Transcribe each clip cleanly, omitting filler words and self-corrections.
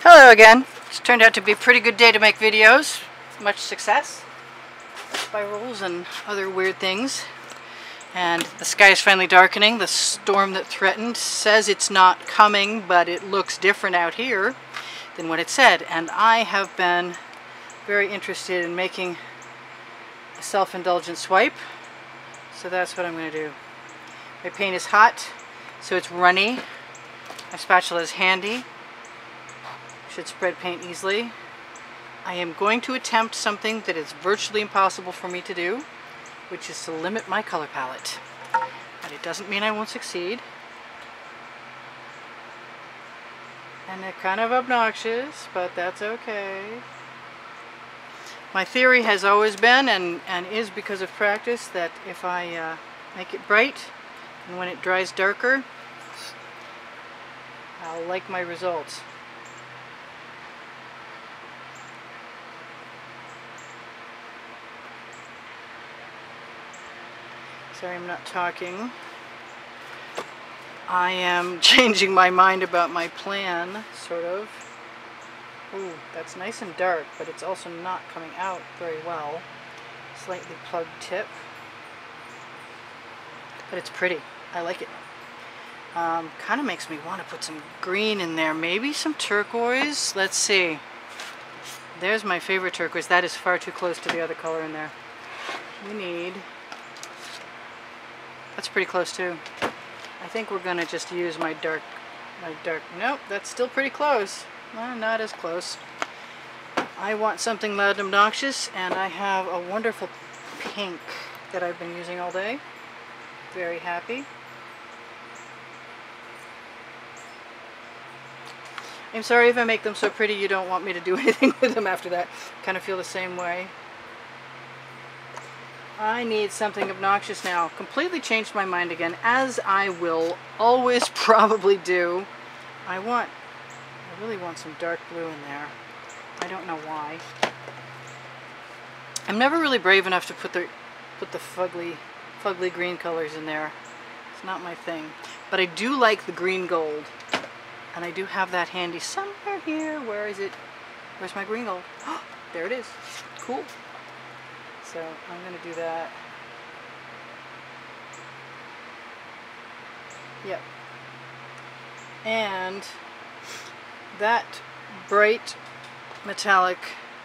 Hello again. It's turned out to be a pretty good day to make videos. Much success. Spirals and other weird things. And the sky is finally darkening. The storm that threatened says it's not coming, but it looks different out here than what it said. And I have been very interested in making a self-indulgent swipe. So that's what I'm going to do. My paint is hot, so it's runny. My spatula is handy. Should spread paint easily. I am going to attempt something that is virtually impossible for me to do, which is to limit my color palette. But it doesn't mean I won't succeed. And they're kind of obnoxious, but that's okay. My theory has always been, and is because of practice, that if I make it bright, and when it dries darker, I'll like my results. Sorry, I'm not talking. I am changing my mind about my plan, sort of. Ooh, that's nice and dark, but it's also not coming out very well. Slightly plugged tip. But it's pretty. I like it. Kind of makes me want to put some green in there. Maybe some turquoise. Let's see. There's my favorite turquoise. That is far too close to the other color in there. We need... That's pretty close too. I think we're gonna just use my dark, nope, that's still pretty close. Well, not as close. I want something loud and obnoxious, and I have a wonderful pink that I've been using all day. Very happy. I'm sorry if I make them so pretty you don't want me to do anything with them after that. Kind of feel the same way. I need something obnoxious now. Completely changed my mind again, as I will always probably do. I really want some dark blue in there. I don't know why. I'm never really brave enough to put the fugly green colors in there. It's not my thing. But I do like the green gold. And I do have that handy somewhere here. Where is it? Where's my green gold? Oh, there it is. Cool. So I'm going to do that. Yep. And that bright metallic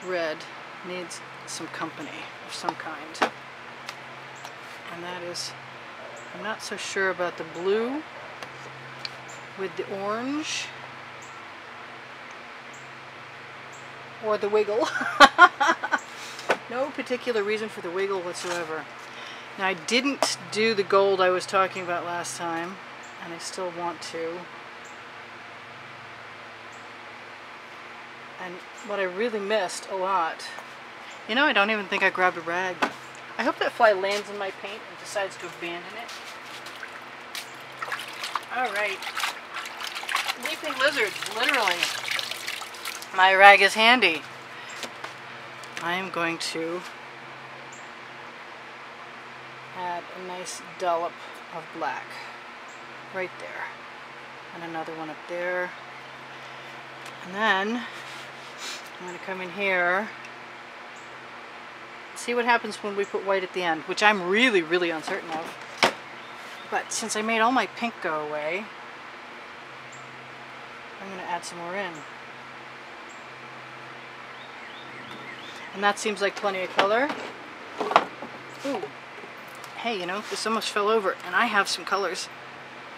red needs some company of some kind. And that is, I'm not so sure about the blue with the orange or the wiggle. No particular reason for the wiggle whatsoever. Now, I didn't do the gold I was talking about last time, and I still want to. And what I really missed a lot, you know, I don't even think I grabbed a rag. I hope that fly lands in my paint and decides to abandon it. Alright. Leaping lizards, literally. My rag is handy. I am going to add a nice dollop of black right there, and another one up there, and then I'm going to come in here, see what happens when we put white at the end, which I'm really uncertain of. But since I made all my pink go away, I'm going to add some more in. And that seems like plenty of color. Ooh. Hey, you know, this almost fell over, and I have some colors.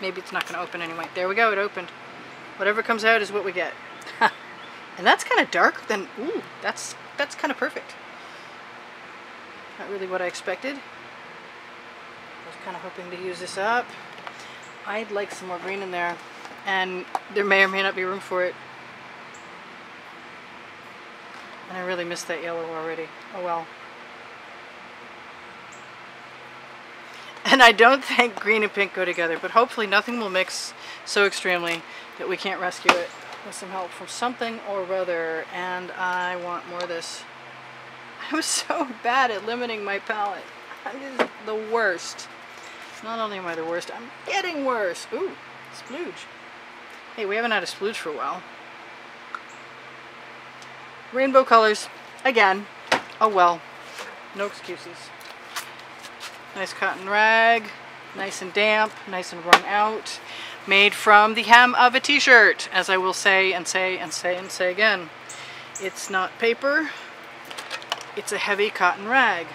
Maybe it's not going to open anyway. There we go, it opened. Whatever comes out is what we get. And that's kind of dark, then, ooh, that's kind of perfect. Not really what I expected. I was kind of hoping to use this up. I'd like some more green in there, and there may or may not be room for it. And I really missed that yellow already. Oh well. And I don't think green and pink go together, but hopefully nothing will mix so extremely that we can't rescue it with some help from something or other. And I want more of this. I'm so bad at limiting my palette. I'm just the worst. Not only am I the worst, I'm getting worse. Ooh, splooge. Hey, we haven't had a splooge for a while. Rainbow colors, again. Oh well, no excuses. Nice cotton rag, nice and damp, nice and wrung out. Made from the hem of a t-shirt, as I will say and say and say and say again. It's not paper, it's a heavy cotton rag.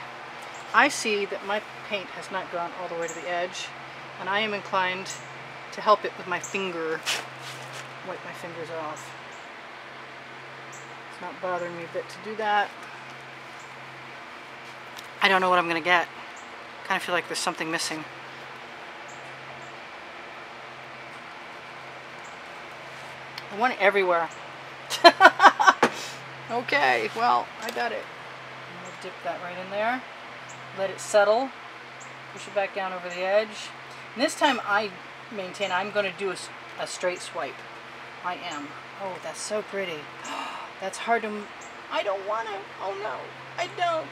I see that my paint has not gone all the way to the edge, and I am inclined to help it with my finger. Wipe my fingers off. It's not bothering me a bit to do that. I don't know what I'm going to get. I kind of feel like there's something missing. I want it everywhere. Okay, well, I got it. I'm going to dip that right in there. Let it settle. Push it back down over the edge. And this time I maintain I'm going to do a straight swipe. I am. Oh, that's so pretty. That's hard to... I don't want to. Oh no, I don't.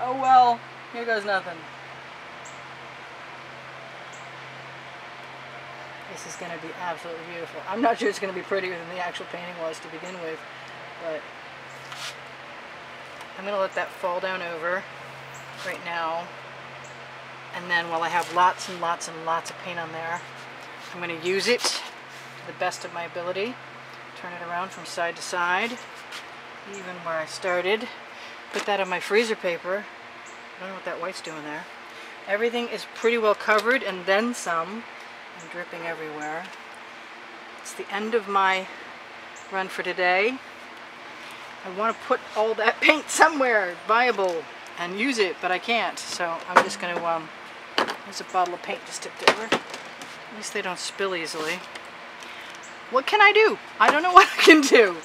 Oh well, here goes nothing. This is going to be absolutely beautiful. I'm not sure it's going to be prettier than the actual painting was to begin with, but I'm going to let that fall down over right now. And then while I have lots and lots and lots of paint on there, I'm going to use it to the best of my ability. Turn it around from side to side, even where I started. Put that on my freezer paper. I don't know what that white's doing there. Everything is pretty well covered, and then some. I'm dripping everywhere. It's the end of my run for today. I want to put all that paint somewhere viable and use it, but I can't. So I'm just going to, there's a bottle of paint just tipped over. At least they don't spill easily. What can I do? I don't know what I can do.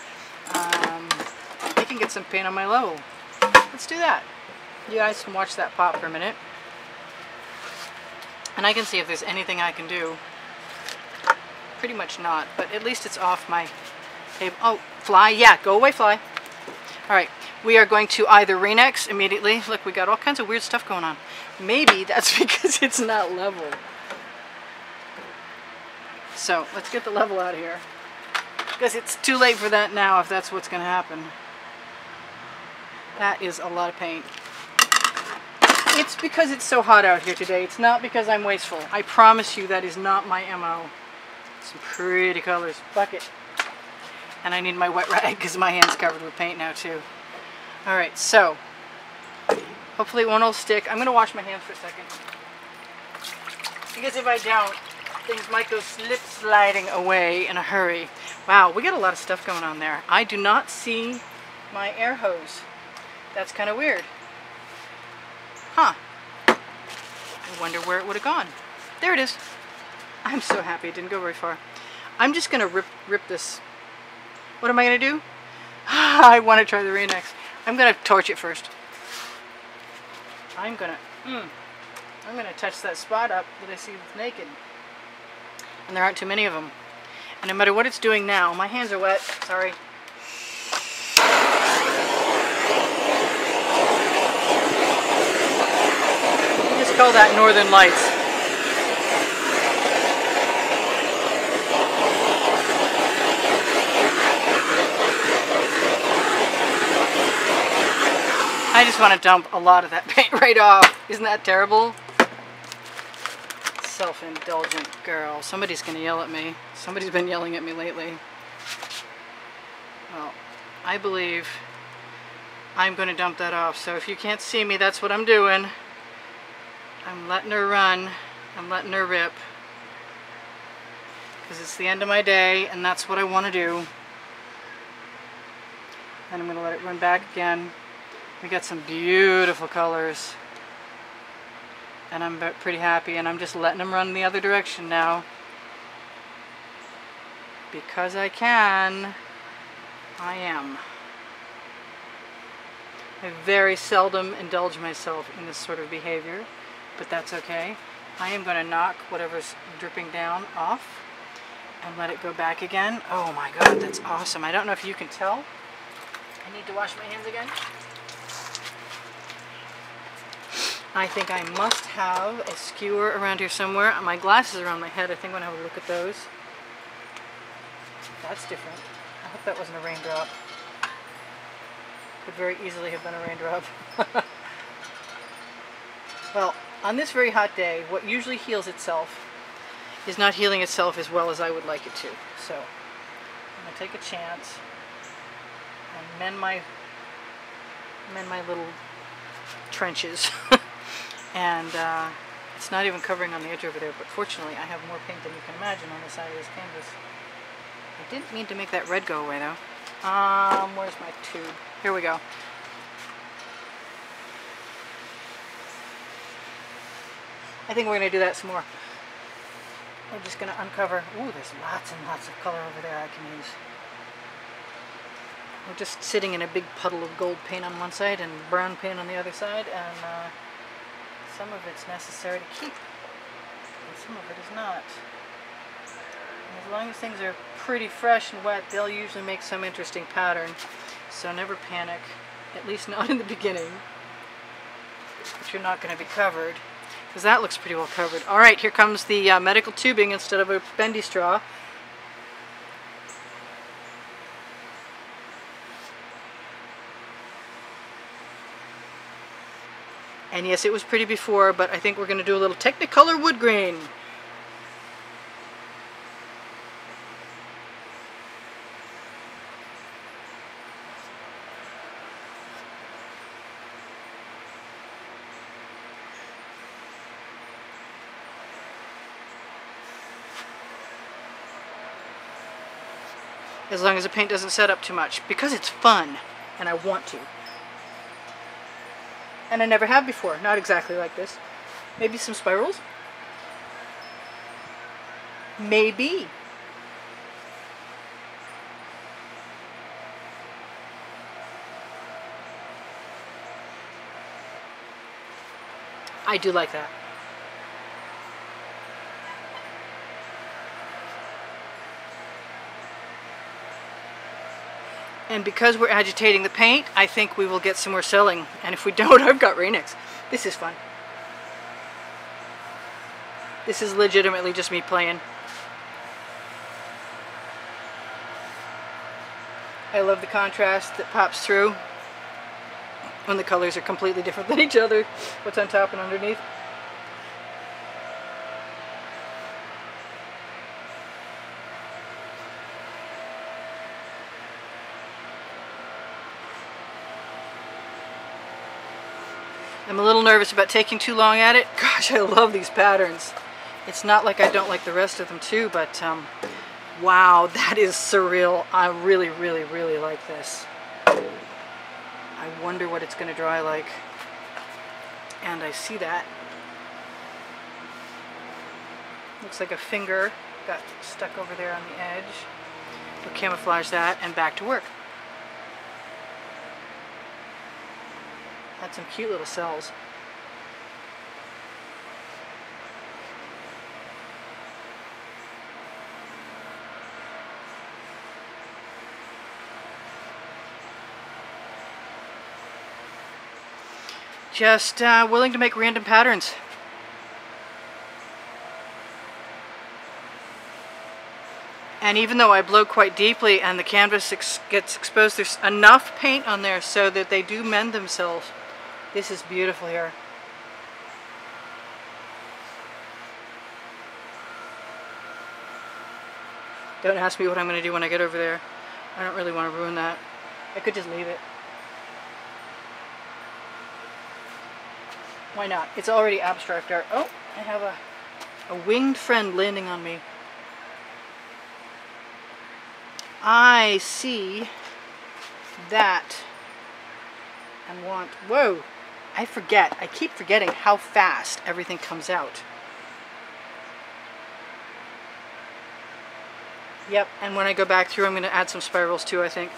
I can get some paint on my level. Let's do that. You guys can watch that pop for a minute. And I can see if there's anything I can do. Pretty much not, but at least it's off my table. Oh, fly, yeah, go away, fly. All right, we are going to either Rain-X immediately. Look, we got all kinds of weird stuff going on. Maybe that's because it's not level. So let's get the level out of here, because it's too late for that now if that's what's going to happen. That is a lot of paint. It's because it's so hot out here today. It's not because I'm wasteful. I promise you that is not my MO. Some pretty colors. Bucket. And I need my wet rag because my hand's covered with paint now too. Alright, so hopefully it won't all stick. I'm going to wash my hands for a second, because if I don't, things might go slip sliding away in a hurry. Wow, we got a lot of stuff going on there. I do not see my air hose. That's kind of weird. Huh. I wonder where it would have gone. There it is. I'm so happy it didn't go very far. I'm just going to rip this. What am I going to do? I want to try the Rain-X. I'm going to torch it first. I'm going to touch that spot up that I see that's naked. And there aren't too many of them. And no matter what it's doing now, my hands are wet. Sorry. Just call that Northern Lights. I just want to dump a lot of that paint right off. Isn't that terrible? Self-indulgent girl. Somebody's going to yell at me. Somebody's been yelling at me lately. Well, I believe I'm going to dump that off. So if you can't see me, that's what I'm doing. I'm letting her run. I'm letting her rip. Because it's the end of my day, and that's what I want to do. And I'm going to let it run back again. We got some beautiful colors. And I'm pretty happy, and I'm just letting them run the other direction now. Because I can, I am. I very seldom indulge myself in this sort of behavior, but that's okay. I am going to knock whatever's dripping down off and let it go back again. Oh my God, that's awesome. I don't know if you can tell. I need to wash my hands again. I think I must have a skewer around here somewhere. My glasses are on my head. I think I'm going to have a look at those. That's different. I hope that wasn't a raindrop. Could very easily have been a raindrop. Well, on this very hot day, what usually heals itself is not healing itself as well as I would like it to. So I'm going to take a chance and mend my little trenches. And it's not even covering on the edge over there, but fortunately I have more paint than you can imagine on the side of this canvas. I didn't mean to make that red go away though. Where's my tube? Here we go. I think we're going to do that some more. We're just going to uncover. Ooh, there's lots and lots of color over there I can use. We're just sitting in a big puddle of gold paint on one side and brown paint on the other side, and some of it's necessary to keep, and some of it is not. And as long as things are pretty fresh and wet, they'll usually make some interesting pattern. So never panic, at least not in the beginning, but you're not going to be covered. Because that looks pretty well covered. Alright, here comes the medical tubing instead of a bendy straw. And yes, it was pretty before, but I think we're going to do a little Technicolor wood grain. As long as the paint doesn't set up too much, because it's fun and I want to. And I never have before, not exactly like this. Maybe some spirals? Maybe. I do like that. And because we're agitating the paint, I think we will get some more selling. And if we don't, I've got Rainix. This is fun. This is legitimately just me playing. I love the contrast that pops through when the colors are completely different than each other. What's on top and underneath. I'm a little nervous about taking too long at it. Gosh, I love these patterns. It's not like I don't like the rest of them too, but wow, that is surreal. I really, really, really like this. I wonder what it's going to dry like. And I see that. Looks like a finger got stuck over there on the edge. We'll camouflage that and back to work. Had some cute little cells. Just willing to make random patterns. And even though I blow quite deeply and the canvas gets exposed, there's enough paint on there so that they do mend themselves. This is beautiful here. Don't ask me what I'm going to do when I get over there. I don't really want to ruin that. I could just leave it. Why not? It's already abstract art. Oh, I have a winged friend landing on me. I see that and want... Whoa! I forget. I keep forgetting how fast everything comes out. Yep, and when I go back through, I'm going to add some spirals too, I think.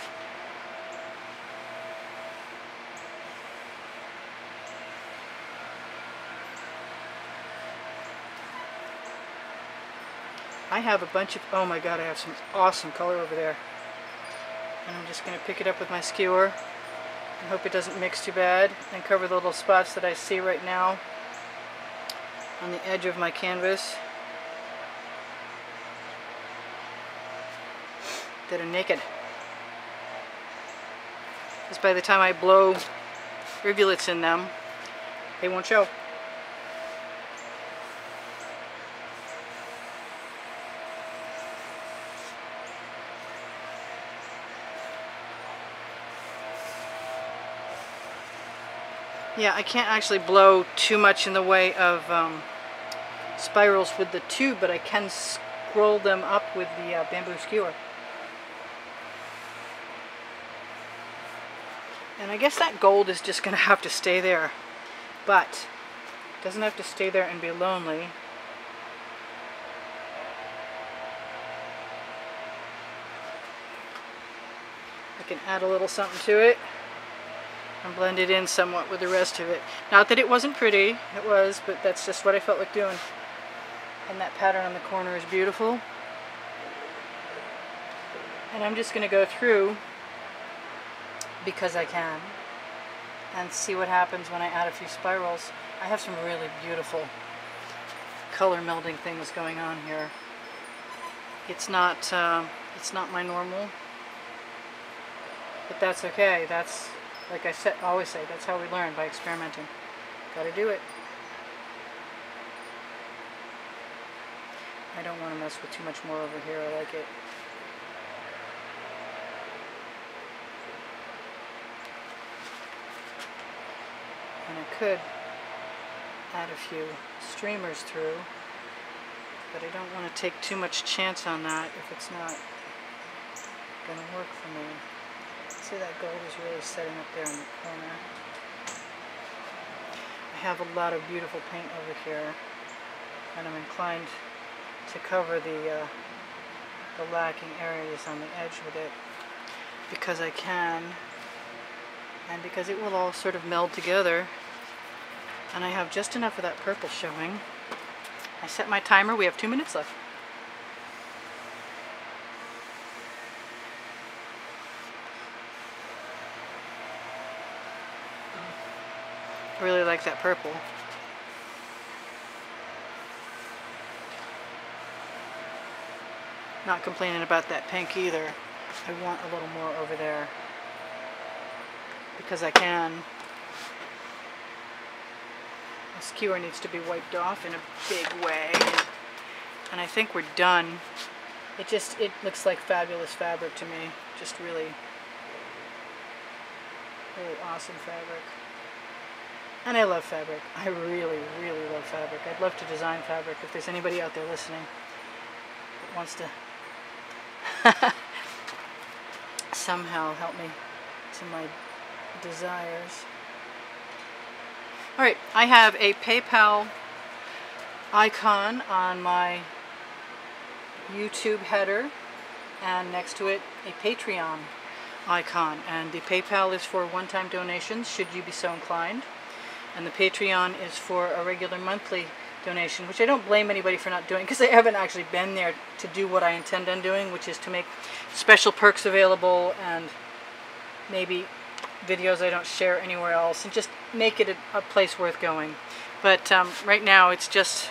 I have a bunch of... Oh my god, I have some awesome color over there. And I'm just going to pick it up with my skewer. I hope it doesn't mix too bad, and cover the little spots that I see right now on the edge of my canvas that are naked. because by the time I blow rivulets in them, they won't show. Yeah, I can't actually blow too much in the way of spirals with the tube, but I can scroll them up with the bamboo skewer. And I guess that gold is just going to have to stay there, but it doesn't have to stay there and be lonely. I can add a little something to it and blend it in somewhat with the rest of it. Not that it wasn't pretty, it was, but that's just what I felt like doing. And that pattern on the corner is beautiful. And I'm just going to go through, because I can, and see what happens when I add a few spirals. I have some really beautiful color melding things going on here. It's not my normal, but that's okay. That's, like I said, always say, that's how we learn, by experimenting. Gotta do it. I don't want to mess with too much more over here. I like it. And I could add a few streamers through, but I don't want to take too much chance on that if it's not going to work for me. See, that gold is really setting up there in the corner. I have a lot of beautiful paint over here, and I'm inclined to cover the lacking areas on the edge with it, because I can, and because it will all sort of meld together. And I have just enough of that purple showing. I set my timer. We have 2 minutes left. I really like that purple. Not complaining about that pink either. I want a little more over there, because I can. The skewer needs to be wiped off in a big way. And I think we're done. It looks like fabulous fabric to me. Just really, really awesome fabric. And I love fabric. I really, really love fabric. I'd love to design fabric if there's anybody out there listening that wants to somehow help me to my desires. Alright, I have a PayPal icon on my YouTube header, and next to it a Patreon icon. And the PayPal is for one-time donations, should you be so inclined. And the Patreon is for a regular monthly donation, which I don't blame anybody for not doing, because I haven't actually been there to do what I intend on doing, which is to make special perks available and maybe videos I don't share anywhere else, and just make it a place worth going. But right now it's just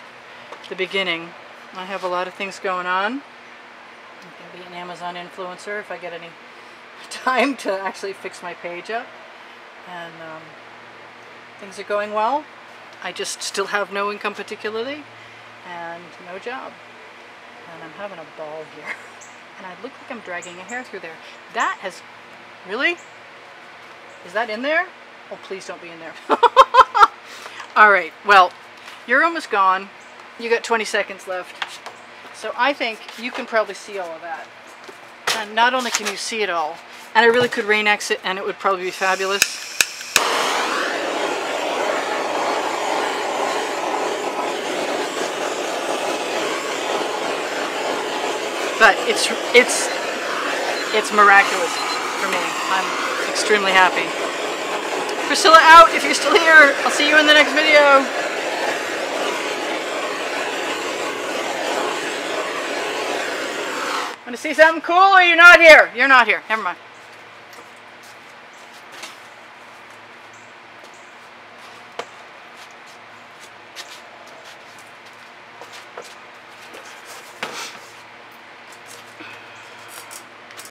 the beginning. I have a lot of things going on. I can be an Amazon influencer if I get any time to actually fix my page up. And things are going well. I just still have no income particularly, and no job. And I'm having a ball here. And I look like I'm dragging a hair through there. That has... Really? Is that in there? Oh, please don't be in there. Alright, well, you're almost gone. You got 20 seconds left. So I think you can probably see all of that. And not only can you see it all, and I really could rain exit and it would probably be fabulous. But it's miraculous for me. I'm extremely happy. Priscilla out if you're still here. I'll see you in the next video. Want to see something cool, or you're not here? You're not here. Never mind.